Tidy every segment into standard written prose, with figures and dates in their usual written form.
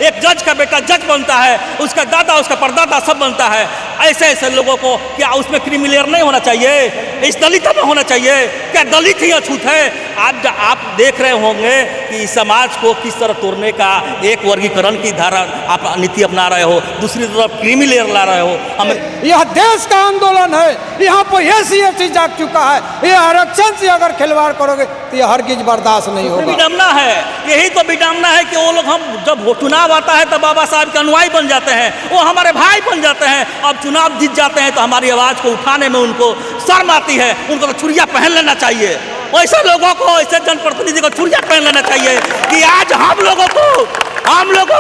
एक जज का बेटा जज बनता है, उसका दादा उसका परदादा सब बनता है। ऐसे ऐसे लोगों को क्या उसमें क्रिमिनल नहीं होना चाहिए? इस दलित में होना चाहिए? क्या दलित ही अछूत है? आप देख रहे होंगे कि समाज को किस तरह तोड़ने का एक वर्गीकरण की धारा आप नीति अपना रहे हो, दूसरी तरफ क्रिमिनल ला रहे हो। हमें यह देश का आंदोलन है, यहाँ पर एससी जाग चुका है। ये आरक्षण से अगर खिलवाड़ करोगे तो यह हरगिज बर्दाश्त नहीं होगा। विडम्बना है, यही तो विडम्बना है कि वो लोग, हम जब चुनाव आता है तब बाबा साहब के अनुयायी बन जाते हैं, वो हमारे भाई बन जाते हैं। अब चुनाव जीत जाते हैं तो हमारी आवाज़ को उठाने में उनको शर्म आती है। उनको तो चुड़िया पहन लेना चाहिए। ऐसे लोगों को, ऐसे जनप्रतिनिधि को चुड़िया पहन लेना चाहिए कि आज हम लोगों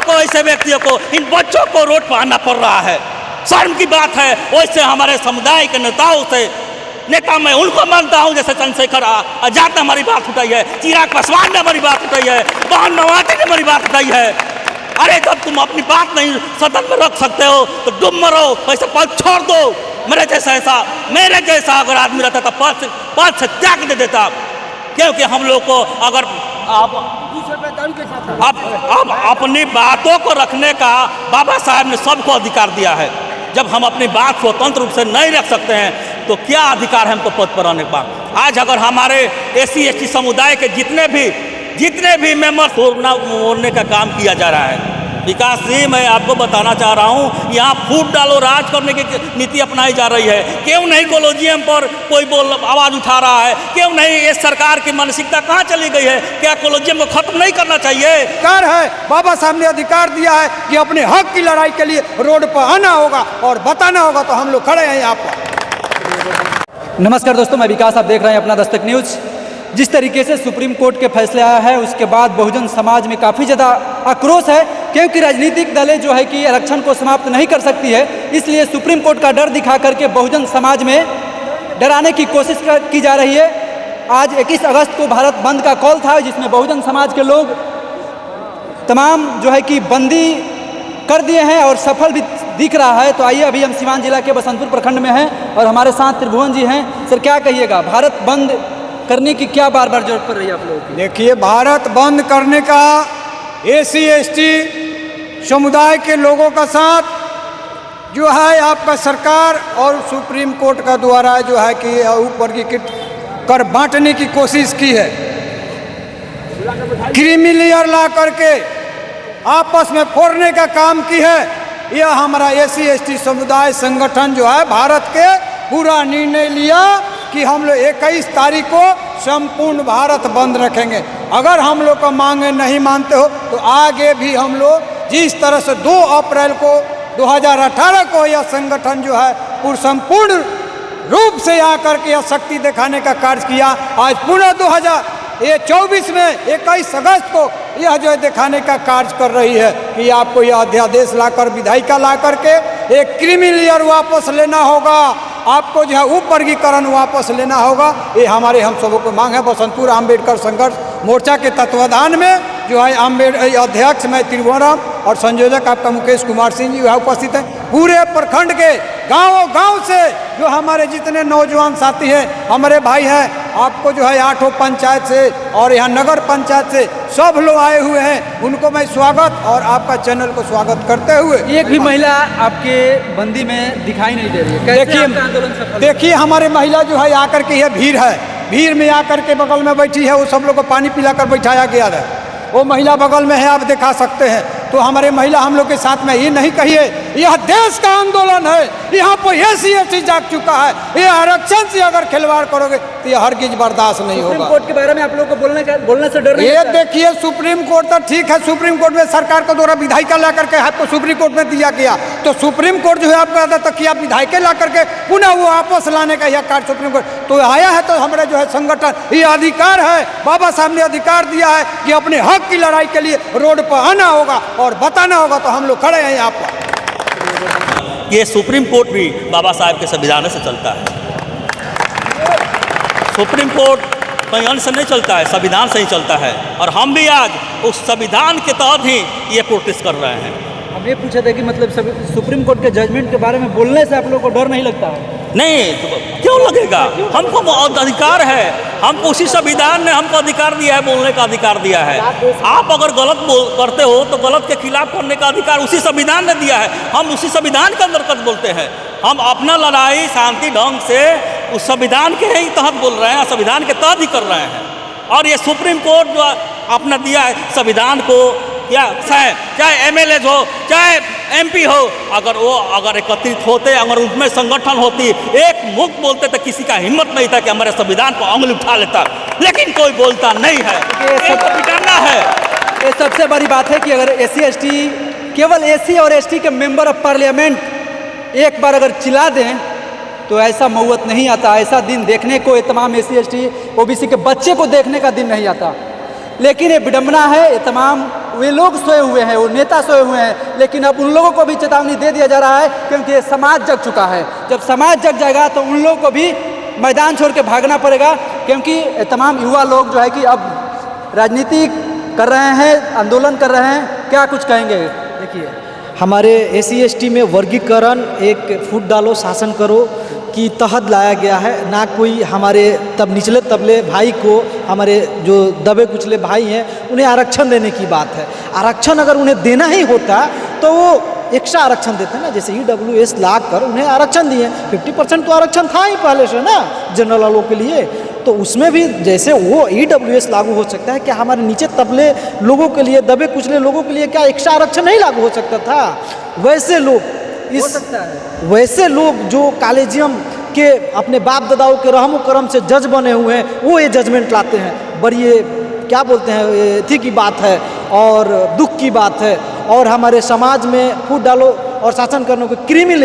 को ऐसे व्यक्तियों को, इन बच्चों को रोड पर आना पड़ रहा है। शर्म की बात है। वैसे हमारे समुदाय के नेता मैं उनको मानता हूँ, जैसे चंद्रशेखर आजाद ने हमारी बात उठाई है, चिराग पासवान ने हमारी बात उठाई है, बहन नवाज़ी ने हमारी बात उठाई है। अरे जब तुम अपनी बात नहीं सदन में रख सकते हो तो डूब मरो, वैसे पद छोड़ दो। मेरे जैसा अगर आदमी रहता तो पद से त्याग दे देता। क्योंकि हम लोग को अगर आप अपनी बातों को रखने का बाबा साहब ने सबको अधिकार दिया है। जब हम अपनी बात स्वतंत्र रूप से नहीं रख सकते हैं तो क्या अधिकार है हमको पद पर आने का? आज अगर हमारे SC/ST समुदाय के जितने भी मेंबर तोड़ना मोड़ने का काम किया जा रहा है, विकास जी मैं आपको बताना चाह रहा हूँ, यहाँ फूट डालो राज करने की नीति अपनाई जा रही है। क्यों नहीं कॉलोजियम पर कोई आवाज़ उठा रहा है? क्यों नहीं? ये सरकार की मानसिकता कहाँ चली गई है? क्या कॉलोजियम को खत्म नहीं करना चाहिए? अधिकार है, बाबा साहब ने अधिकार दिया है कि अपने हक की लड़ाई के लिए रोड पर आना होगा और बताना होगा, तो हम लोग खड़े हैं यहाँ पर। नमस्कार दोस्तों, मैं विकास, आप देख रहे हैं अपना दस्तक न्यूज़। जिस तरीके से सुप्रीम कोर्ट के फैसले आया है उसके बाद बहुजन समाज में काफ़ी ज़्यादा आक्रोश है, क्योंकि राजनीतिक दलें जो है कि आरक्षण को समाप्त नहीं कर सकती है। इसलिए सुप्रीम कोर्ट का डर दिखा करके बहुजन समाज में डराने की कोशिश की जा रही है। आज 21 अगस्त को भारत बंद का कॉल था, जिसमें बहुजन समाज के लोग तमाम जो है कि बंदी कर दिए हैं और सफल भी दिख रहा है। तो आइए, अभी हम सीवान जिला के बसंतपुर प्रखंड में हैं और हमारे साथ त्रिभुवन जी हैं। सर, क्या कहिएगा, भारत बंद करने की क्या बार बार जरूरत पड़ रही है आप लोगों की? देखिए, भारत बंद करने का SC/ST समुदाय के लोगों का साथ जो है आपका सरकार और सुप्रीम कोर्ट का द्वारा जो है कि वर्गीकृत कर बांटने की कोशिश की है। क्रीमी ला करके आपस में फोड़ने का काम की है। यह हमारा SC/ST समुदाय संगठन जो है भारत के पूरा निर्णय लिया कि हम लोग 21 तारीख को संपूर्ण भारत बंद रखेंगे। अगर हम लोग का मांगे नहीं मानते हो तो आगे भी हम लोग जिस तरह से 2 अप्रैल को 2018 को यह संगठन जो है संपूर्ण रूप से आकर के यह शक्ति दिखाने का कार्य किया। आज पुनः 2024 में 21 अगस्त को यह जो है दिखाने का कार्य कर रही है कि आपको यह अध्यादेश लाकर, विधायिका ला करके एक क्रिमिनल वापस लेना होगा, आपको जो है उपवर्गीकरण वापस लेना होगा। ये हम सबों को मांग है। बसंतपुर अम्बेडकर संघर्ष मोर्चा के तत्वाधान में जो है अध्यक्ष मैं त्रिभुवन और संयोजक आपका मुकेश कुमार सिंह जी उपस्थित हैं। पूरे प्रखंड के गांव से जो हमारे जितने नौजवान साथी हैं, हमारे भाई हैं, आपको जो है 8 पंचायत से और यहाँ नगर पंचायत से सब लोग आए हुए हैं। उनको मैं स्वागत और आपका चैनल को स्वागत करते हुए, एक भी महिला आपके बंदी में दिखाई नहीं दे रही है। देखिए हमारे महिला जो है आकर के यह भीड़ में आकर के बगल में बैठी है। वो सब लोग को पानी पिलाकर बैठाया गया है। वो महिला बगल में है, आप दिखा सकते हैं। तो हमारे महिला हम लोग के साथ में ये नहीं कहिए, यह देश का आंदोलन है, यहाँ पर SC/ST जाग चुका है। ये आरक्षण से अगर खिलवाड़ करोगे तो यह हरगिज बर्दाश्त नहीं होगा। सुप्रीम कोर्ट के बारे में आप लोगों को बोलने से डर नहीं? ये देखिए, सुप्रीम कोर्ट तो ठीक है, सुप्रीम कोर्ट में सरकार को द्वारा विधायिका ला करके आपको सुप्रीम कोर्ट में दिया गया, तो सुप्रीम कोर्ट जो है आपको आधा तक किया विधायिका ला करके पुनः वो वापस लाने का यह कार्य सुप्रीम कोर्ट तो आया है। तो हमारे जो है संगठन ये अधिकार है, बाबा साहब ने अधिकार दिया है कि अपने हक की लड़ाई के लिए रोड पर आना होगा और बताना होगा, तो हम लोग खड़े हैं यहाँ पर। ये सुप्रीम कोर्ट भी बाबा साहब के संविधान से चलता है। सुप्रीम कोर्ट कहीं अन्य से नहीं चलता है, संविधान से ही चलता है। और हम भी आज उस संविधान के तहत ही ये प्रोटेस्ट कर रहे हैं। हम ये पूछा था कि मतलब सुप्रीम कोर्ट के जजमेंट के बारे में बोलने से आप लोगों को डर नहीं लगता है? नहीं तो क्यों लगेगा? हमको अधिकार है, हमको उसी संविधान ने हमको अधिकार दिया है, बोलने का अधिकार दिया है। आप अगर गलत करते हो तो गलत के खिलाफ करने का अधिकार उसी संविधान ने दिया है। हम उसी संविधान के अंतर्गत बोलते हैं। हम अपना लड़ाई शांति ढंग से उस संविधान के ही तहत बोल रहे हैं, संविधान के तहत ही कर रहे हैं। और ये सुप्रीम कोर्ट जो आपने दिया है संविधान को, या चाहे एमएलए हो चाहे एमपी हो, अगर एकत्रित होते, अगर उनमें संगठन होती, एक मुक्त बोलते तो किसी का हिम्मत नहीं था कि हमारे संविधान पर उंगली उठा लेता, लेकिन कोई बोलता नहीं है। ये तो बिगाड़ना है। ये सबसे बड़ी बात है कि अगर SC ST केवल SC और ST के मेंबर ऑफ पार्लियामेंट एक बार अगर चिल्ला दें तो ऐसा मौत नहीं आता। ऐसा दिन देखने को ये तमाम SC ST OBC के बच्चे को देखने का दिन नहीं आता। लेकिन ये विडंबना है, ये तमाम वे लोग सोए हुए हैं, वो नेता सोए हुए हैं, लेकिन अब उन लोगों को भी चेतावनी दे दिया जा रहा है क्योंकि ये समाज जग चुका है। जब समाज जग जाएगा तो उन लोगों को भी मैदान छोड़ के भागना पड़ेगा, क्योंकि तमाम युवा लोग जो है कि अब राजनीति कर रहे हैं, आंदोलन कर रहे हैं। क्या कुछ कहेंगे? देखिए, हमारे SC ST में वर्गीकरण एक फूट डालो शासन करो की तहत लाया गया है, ना कोई हमारे तब निचले तबले भाई को, हमारे जो दबे कुचले भाई हैं उन्हें आरक्षण देने की बात है। आरक्षण अगर उन्हें देना ही होता तो वो एक्स्ट्रा आरक्षण देते हैं ना, जैसे EWS ला कर उन्हें आरक्षण दिए। 50% तो आरक्षण था ही पहले से ना जनरल वालों के लिए, तो उसमें भी जैसे वो EWS लागू हो सकता है, क्या हमारे नीचे तबले लोगों के लिए, दबे कुचले लोगों के लिए क्या एक्स्ट्रा आरक्षण नहीं लागू हो सकता था? वैसे लोग वैसे लोग जो कॉलेजियम के अपने बाप दादाओं के रहम करम से जज बने हुए हैं, वो ये जजमेंट लाते हैं। बड़ी ये क्या बोलते हैं, थी की बात है और दुख की बात है। और हमारे समाज में फूट डालो और शासन करने को क्रीमी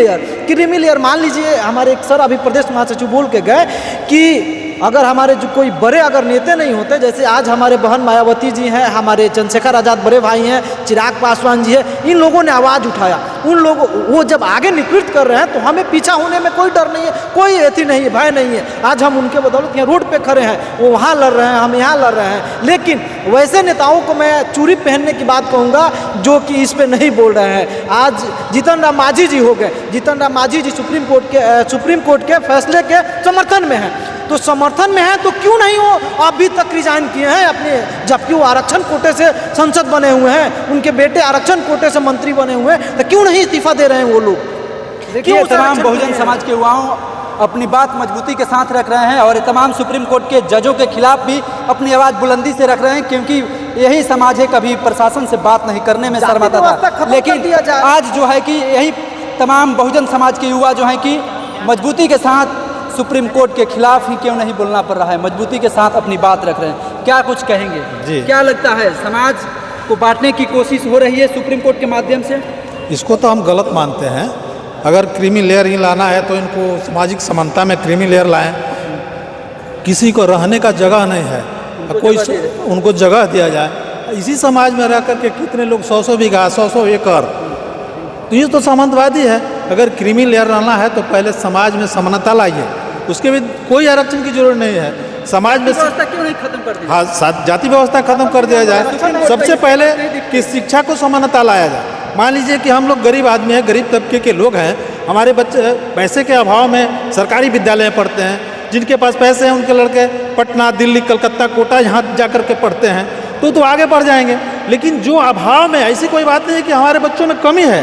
लेयर मान लीजिए, हमारे एक सर अभी प्रदेश महासचिव बोल के गए कि अगर हमारे जो कोई बड़े अगर नेता नहीं होते, जैसे आज हमारे बहन मायावती जी हैं, हमारे चंद्रशेखर आज़ाद बड़े भाई हैं, चिराग पासवान जी हैं, इन लोगों ने आवाज़ उठाया। उन लोगों वो जब आगे नेतृत्व कर रहे हैं तो हमें पीछा होने में कोई डर नहीं है, कोई एथी नहीं है, भय नहीं है। आज हम उनके बदौलत यहाँ रोड पे खड़े हैं, वो वहाँ लड़ रहे हैं, हम यहाँ लड़ रहे हैं। लेकिन वैसे नेताओं को मैं चूड़ी पहनने की बात कहूँगा जो कि इस पर नहीं बोल रहे हैं। आज जीतन राम मांझी जी हो गए, जीतन राम मांझी जी सुप्रीम कोर्ट के फैसले के समर्थन में हैं। तो समर्थन में है तो क्यों नहीं वो अभी तक रिजाइन किए हैं अपने, जबकि वो आरक्षण कोटे से संसद बने हुए हैं, उनके बेटे आरक्षण कोटे से मंत्री बने हुए हैं, तो क्यों नहीं इस्तीफा दे रहे हैं वो लोग? देखिए, तमाम बहुजन समाज के युवाओं अपनी बात मजबूती के साथ रख रहे हैं और तमाम सुप्रीम कोर्ट के जजों के खिलाफ भी अपनी आवाज़ बुलंदी से रख रहे हैं, क्योंकि यही समाज है कभी प्रशासन से बात नहीं करने में शर्माता था। लेकिन आज जो है कि यही तमाम बहुजन समाज के युवा जो हैं कि मजबूती के साथ सुप्रीम कोर्ट के खिलाफ ही क्यों नहीं बोलना पड़ रहा है, मजबूती के साथ अपनी बात रख रहे हैं। क्या कुछ कहेंगे जी? क्या लगता है, समाज को बांटने की कोशिश हो रही है सुप्रीम कोर्ट के माध्यम से? इसको तो हम गलत मानते हैं। अगर क्रीमी लेयर ही लाना है तो इनको सामाजिक समानता में क्रीमी लेयर लाएं। किसी को रहने का जगह नहीं है, कोई उनको जगह दिया जाए। इसी समाज में रह कर के कितने लोग 100-100 बीघा 100-100 एकड़, तो ये तो सामंतवादी है। अगर क्रीमी लेयर रहना है तो पहले समाज में समानता लाइए, उसके भी कोई आरक्षण की जरूरत नहीं है। समाज में व्यवस्था क्यों नहीं खत्म कर दी? हाँ, जाति व्यवस्था खत्म कर दिया जाए। सबसे पहले कि शिक्षा को समानता लाया जाए। मान लीजिए कि हम लोग गरीब आदमी हैं, गरीब तबके के लोग हैं, हमारे बच्चे पैसे के अभाव में सरकारी विद्यालय में पढ़ते हैं। जिनके पास पैसे हैं उनके लड़के पटना, दिल्ली, कलकत्ता, कोटा यहाँ जा कर के पढ़ते हैं, तो आगे बढ़ जाएंगे। लेकिन जो अभाव में, ऐसी कोई बात नहीं है कि हमारे बच्चों में कमी है,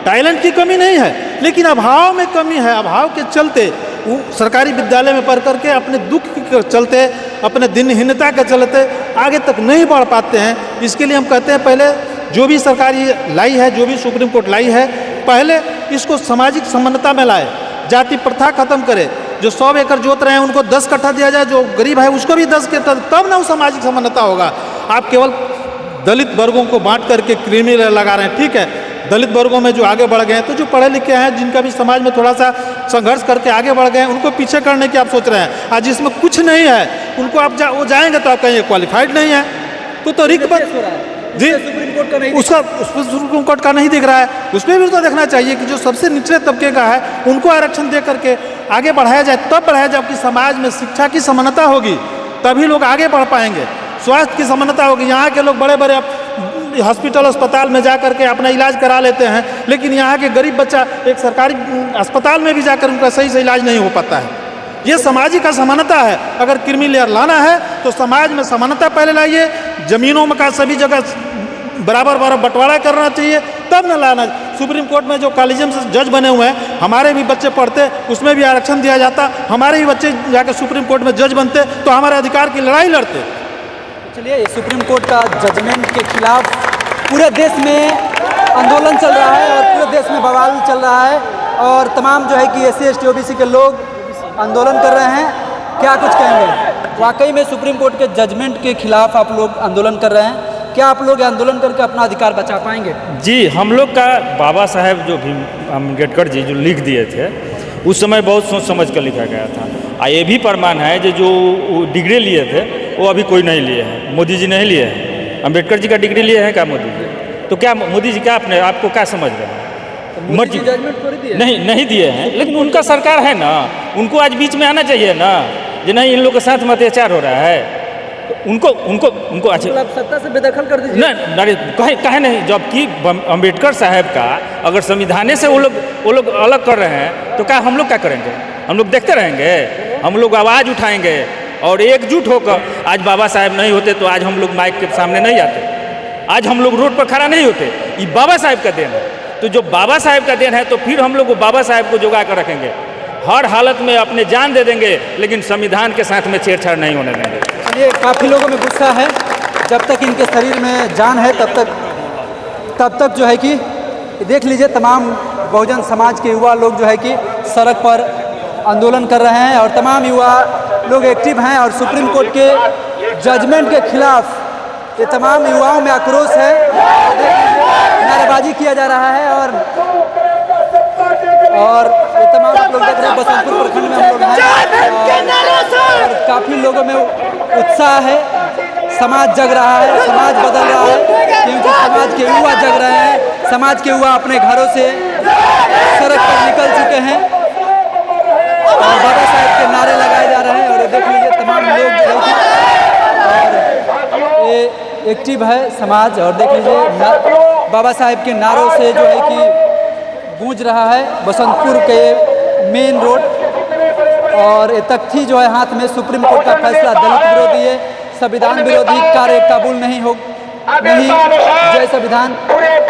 टैलेंट की कमी नहीं है, लेकिन अभाव में कमी है। अभाव के चलते वो सरकारी विद्यालय में पढ़ करके अपने दुख के चलते, अपने दिनहीनता के चलते आगे तक नहीं बढ़ पाते हैं। इसके लिए हम कहते हैं पहले जो भी सरकारी लाई है, जो भी सुप्रीम कोर्ट लाई है, पहले इसको सामाजिक समानता में लाए, जाति प्रथा खत्म करे। जो 100 एकड़ जोत रहे हैं उनको 10 कट्ठा दिया जाए, जो गरीब है उसको भी 10 कट्ठा, तब ना वो सामाजिक समानता होगा। आप केवल दलित वर्गों को बांट करके क्रीमी लेयर लगा रहे हैं। ठीक है, दलित वर्गों में जो आगे बढ़ गए हैं, तो जो पढ़े लिखे हैं, जिनका भी समाज में थोड़ा सा संघर्ष करके आगे बढ़ गए हैं, उनको पीछे करने की आप सोच रहे हैं। आज जिसमें कुछ नहीं है उनको आप वो जाएंगे तो आप कहेंगे क्वालिफाइड नहीं है, तो रिक्त जी सुप्रीम कोर्ट का नहीं, उसका सुप्रीम कोर्ट का नहीं दिख रहा है। उसमें भी तो देखना चाहिए कि जो सबसे निचले तबके का है उनको आरक्षण दे करके आगे बढ़ाया जाए, तब बढ़ाया जाए कि समाज में शिक्षा की समानता होगी, तभी लोग आगे बढ़ पाएंगे। स्वास्थ्य की समानता होगी। यहाँ के लोग बड़े बड़े हॉस्पिटल अस्पताल में जा करके अपना इलाज करा लेते हैं, लेकिन यहाँ के गरीब बच्चा एक सरकारी अस्पताल में भी जाकर उनका सही से इलाज नहीं हो पाता है। ये सामाजिक असमानता है। अगर क्रीमी लेयर लाना है तो समाज में समानता पहले लाइए, ज़मीनों में का सभी जगह बराबर बंटवारा करना चाहिए, तब न लाना। सुप्रीम कोर्ट में जो कॉलेजियम से जज बने हुए हैं, हमारे भी बच्चे पढ़ते, उसमें भी आरक्षण दिया जाता, हमारे भी बच्चे जाकर सुप्रीम कोर्ट में जज बनते तो हमारे अधिकार की लड़ाई लड़ते। चलिए, सुप्रीम कोर्ट का जजमेंट के खिलाफ पूरे देश में आंदोलन चल रहा है और पूरे देश में बवाल चल रहा है और तमाम जो है कि SC ST OBC के लोग आंदोलन कर रहे हैं। क्या कुछ कहेंगे? वाकई में सुप्रीम कोर्ट के जजमेंट के खिलाफ आप लोग आंदोलन कर रहे हैं, क्या आप लोग आंदोलन करके अपना अधिकार बचा पाएंगे? जी, हम लोग का बाबा साहेब जो भीम अम्बेडकर जी जो लिख दिए थे उस समय बहुत सोच समझ कर लिखा गया था। ये भी प्रमाण है जो डिग्री लिए थे वो अभी कोई नहीं लिए हैं, मोदी जी नहीं लिए हैं। अम्बेडकर जी का डिग्री लिए हैं क्या मोदी जी? तो क्या मोदी जी क्या अपने आपको क्या समझ रहे हैं? मर्जी जजमेंट थोड़ी दिए? नहीं दिए हैं, लेकिन उनका सरकार है ना, उनको आज बीच में आना चाहिए ना, जो नहीं इन लोग के साथ में अत्याचार हो रहा है तो उनको अच्छा मतलब सत्ता से बेदखल कर दीजिए। नहीं, कहे नहीं, जबकि अम्बेडकर साहब का अगर संविधान से वो लोग अलग कर रहे हैं तो क्या हम लोग क्या करेंगे? हम लोग देखते रहेंगे? हम लोग आवाज़ उठाएंगे और एकजुट होकर। आज बाबा साहेब नहीं होते तो आज हम लोग माइक के सामने नहीं आते, आज हम लोग रोड पर खड़ा नहीं होते। ये बाबा साहेब का देन है। तो जो बाबा साहेब का देन है तो फिर हम लोग बाबा साहेब को जुगा कर रखेंगे, हर हालत में अपने जान दे देंगे, लेकिन संविधान के साथ में छेड़छाड़ नहीं होने देंगे। चलिए, काफ़ी लोगों में गुस्सा है, जब तक इनके शरीर में जान है तब तक जो है कि देख लीजिए तमाम बहुजन समाज के युवा लोग जो है कि सड़क पर आंदोलन कर रहे हैं और तमाम युवा लोग एक्टिव हैं और सुप्रीम कोर्ट के जजमेंट के खिलाफ ये तमाम युवाओं में आक्रोश है, नारेबाजी किया जा रहा है और ये तमाम आप लोग देख रहे हैं बसंतपुर प्रखंड में हम लोग हैं और काफ़ी लोगों में उत्साह है। समाज जग रहा है, समाज बदल रहा है, क्योंकि समाज के युवा जग रहे हैं। समाज के युवा अपने घरों से सड़क पर निकल चुके हैं और बाबा साहेब के नारे लगाए जा रहे हैं और देख लीजिए तमाम लोग जो है और ये एक्टिव है समाज और देख लीजिए बाबा साहेब के नारों से जो है कि गूंज रहा है बसंतपुर के मेन रोड और ये तख्ती जो है हाथ में। सुप्रीम कोर्ट का फैसला दलित विरोधी है, संविधान विरोधी कार्य काबूल नहीं जय संविधान,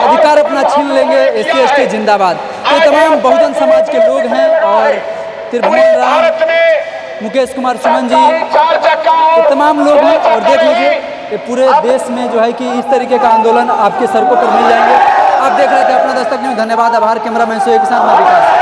अधिकार अपना छीन लेंगे, SC ST जिंदाबाद। तो तमाम बहुजन समाज के लोग हैं और त्रिभुवन राम, मुकेश कुमार सुमन जी, ये तमाम लोग हैं और देख लीजिए ये पूरे देश में जो है कि इस तरीके का आंदोलन आपके सड़कों पर मिल जाएंगे। आप देख रहे थे अपना दस्तक न्यूज़। धन्यवाद, आभार। कैमरामैन सोए के साथ मैं विकास।